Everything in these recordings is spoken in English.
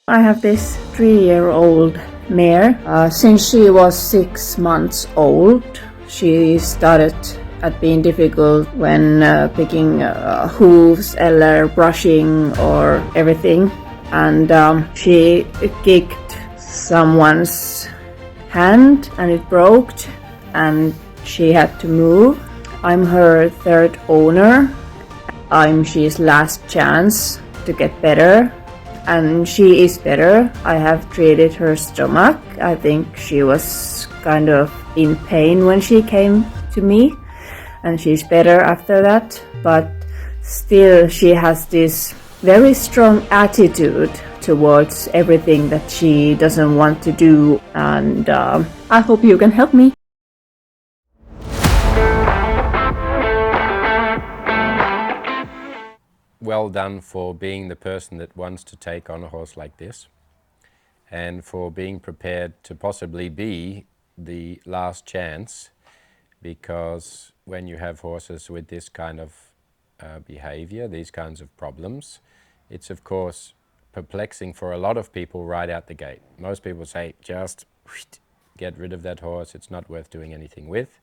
I have this 3-year-old mare. Since she was 6 months old, she started at being difficult when picking hooves, eller brushing or everything. And she kicked someone's hand and it broke and she had to move. I'm her third owner. I'm she's last chance to get better. And she is better. I have treated her stomach. I think she was kind of in pain when she came to me, and she's better after that. But still, she has this very strong attitude towards everything that she doesn't want to do, and I hope you can help me. Well done for being the person that wants to take on a horse like this, and for being prepared to possibly be the last chance, because when you have horses with this kind of behavior, these kinds of problems, it's of course perplexing for a lot of people right out the gate. Most people say, just get rid of that horse, it's not worth doing anything with.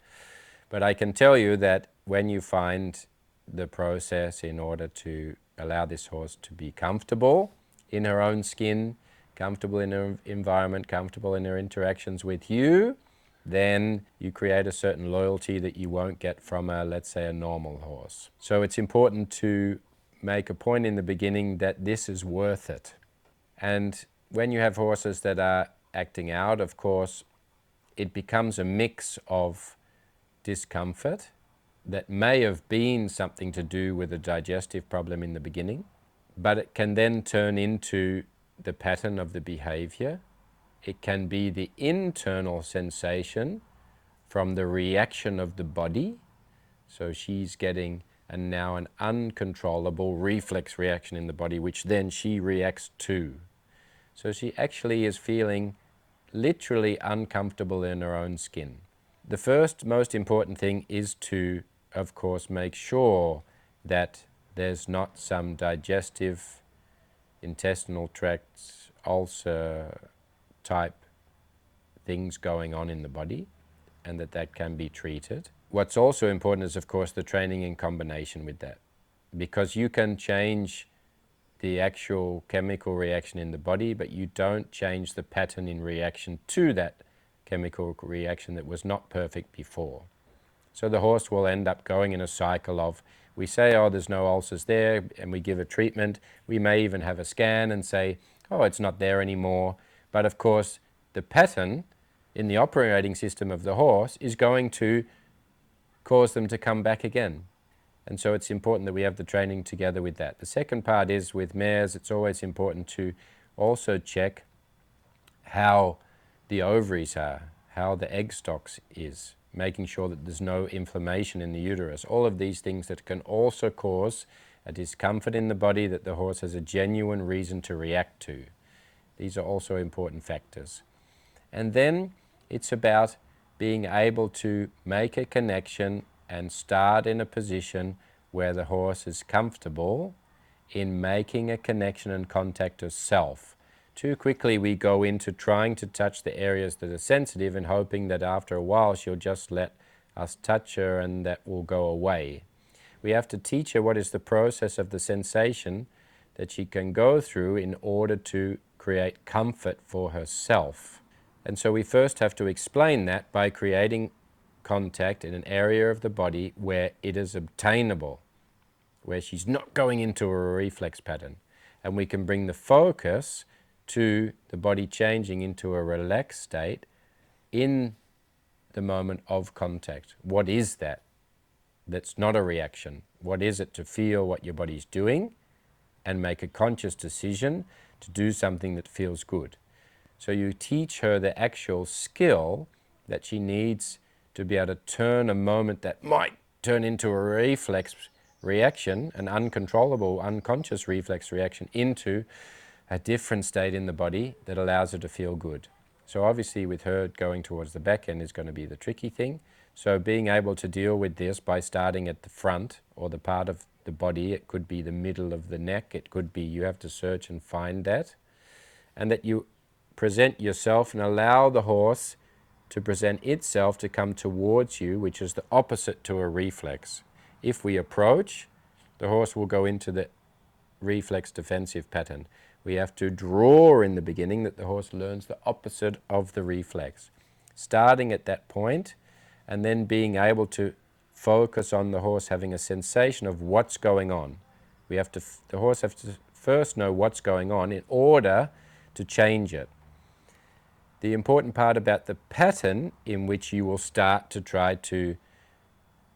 But I can tell you that when you find the process in order to allow this horse to be comfortable in her own skin, comfortable in her environment, comfortable in her interactions with you, then you create a certain loyalty that you won't get from let's say, a normal horse. So it's important to make a point in the beginning that this is worth it. And when you have horses that are acting out, of course, it becomes a mix of discomfort that may have been something to do with a digestive problem in the beginning, but it can then turn into the pattern of the behavior. It can be the internal sensation from the reaction of the body. So she's getting now an uncontrollable reflex reaction in the body, which then she reacts to. So she actually is feeling literally uncomfortable in her own skin. The first most important thing is to, of course, make sure that there's not some digestive, intestinal tract, ulcer type things going on in the body, and that can be treated. What's also important is, of course, the training in combination with that, because you can change the actual chemical reaction in the body, but you don't change the pattern in reaction to that chemical reaction that was not perfect before. So the horse will end up going in a cycle of, we say, oh, there's no ulcers there, and we give a treatment. We may even have a scan and say, oh, it's not there anymore. But of course, the pattern in the operating system of the horse is going to cause them to come back again. And so it's important that we have the training together with that. The second part is with mares, it's always important to also check how the ovaries are, how the egg stocks is, making sure that there's no inflammation in the uterus. All of these things that can also cause a discomfort in the body that the horse has a genuine reason to react to. These are also important factors. And then it's about being able to make a connection and start in a position where the horse is comfortable in making a connection and contact of self. Too quickly we go into trying to touch the areas that are sensitive and hoping that after a while she'll just let us touch her and that will go away. We have to teach her what is the process of the sensation that she can go through in order to create comfort for herself. And so we first have to explain that by creating contact in an area of the body where it is obtainable, where she's not going into a reflex pattern. And we can bring the focus to the body changing into a relaxed state in the moment of contact. What is that? That's not a reaction. What is it to feel what your body's doing and make a conscious decision to do something that feels good? So you teach her the actual skill that she needs to be able to turn a moment that might turn into a reflex reaction, an uncontrollable, unconscious reflex reaction, into a different state in the body that allows her to feel good. So obviously with her going towards the back end is going to be the tricky thing. So being able to deal with this by starting at the front or the part of the body, it could be the middle of the neck, it could be you have to search and find that, and that you present yourself and allow the horse to present itself to come towards you, which is the opposite to a reflex. If we approach, the horse will go into the reflex defensive pattern. We have to draw in the beginning that the horse learns the opposite of the reflex. Starting at that point and then being able to focus on the horse having a sensation of what's going on. The horse has to first know what's going on in order to change it. The important part about the pattern in which you will start to try to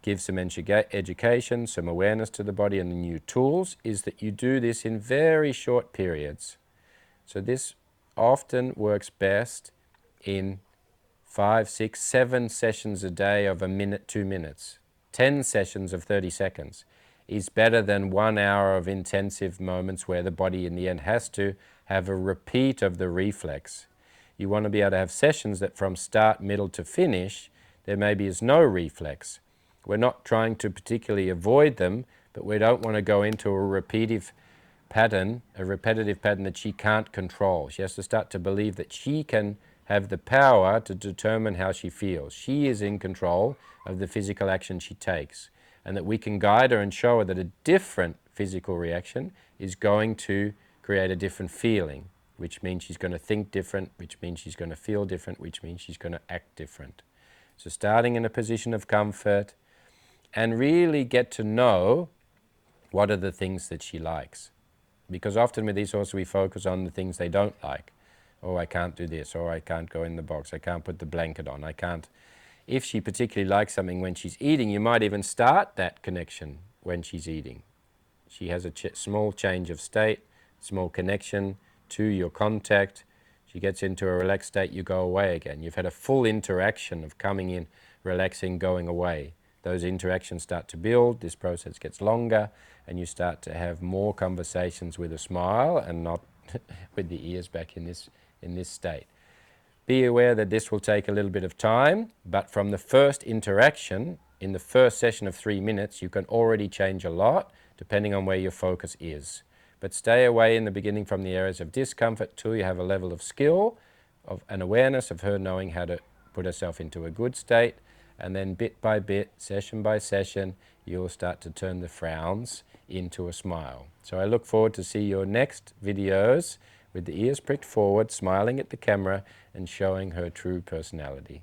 give some education, some awareness to the body and the new tools is that you do this in very short periods. So this often works best in 5, 6, 7 sessions a day of a minute, 2 minutes. 10 sessions of 30 seconds is better than 1 hour of intensive moments where the body in the end has to have a repeat of the reflex. You want to be able to have sessions that from start, middle to finish, there maybe is no reflex. We're not trying to particularly avoid them, but we don't want to go into a repetitive pattern that she can't control. She has to start to believe that she can have the power to determine how she feels. She is in control of the physical action she takes, and that we can guide her and show her that a different physical reaction is going to create a different feeling, which means she's going to think different, which means she's going to feel different, which means she's going to act different. So starting in a position of comfort and really get to know what are the things that she likes. Because often with these horses we focus on the things they don't like. Oh, I can't do this, or I can't go in the box, I can't put the blanket on, I can't. If she particularly likes something when she's eating, you might even start that connection when she's eating. She has a small change of state, small connection to your contact. She gets into a relaxed state, you go away again. You've had a full interaction of coming in, relaxing, going away. Those interactions start to build, this process gets longer, and you start to have more conversations with a smile and not with the ears back in this state. Be aware that this will take a little bit of time, but from the first interaction, in the first session of 3 minutes, you can already change a lot, depending on where your focus is. But stay away in the beginning from the areas of discomfort till you have a level of skill, of an awareness of her knowing how to put herself into a good state, and then bit by bit, session by session, you'll start to turn the frowns into a smile. So I look forward to see your next videos with the ears pricked forward, smiling at the camera and showing her true personality.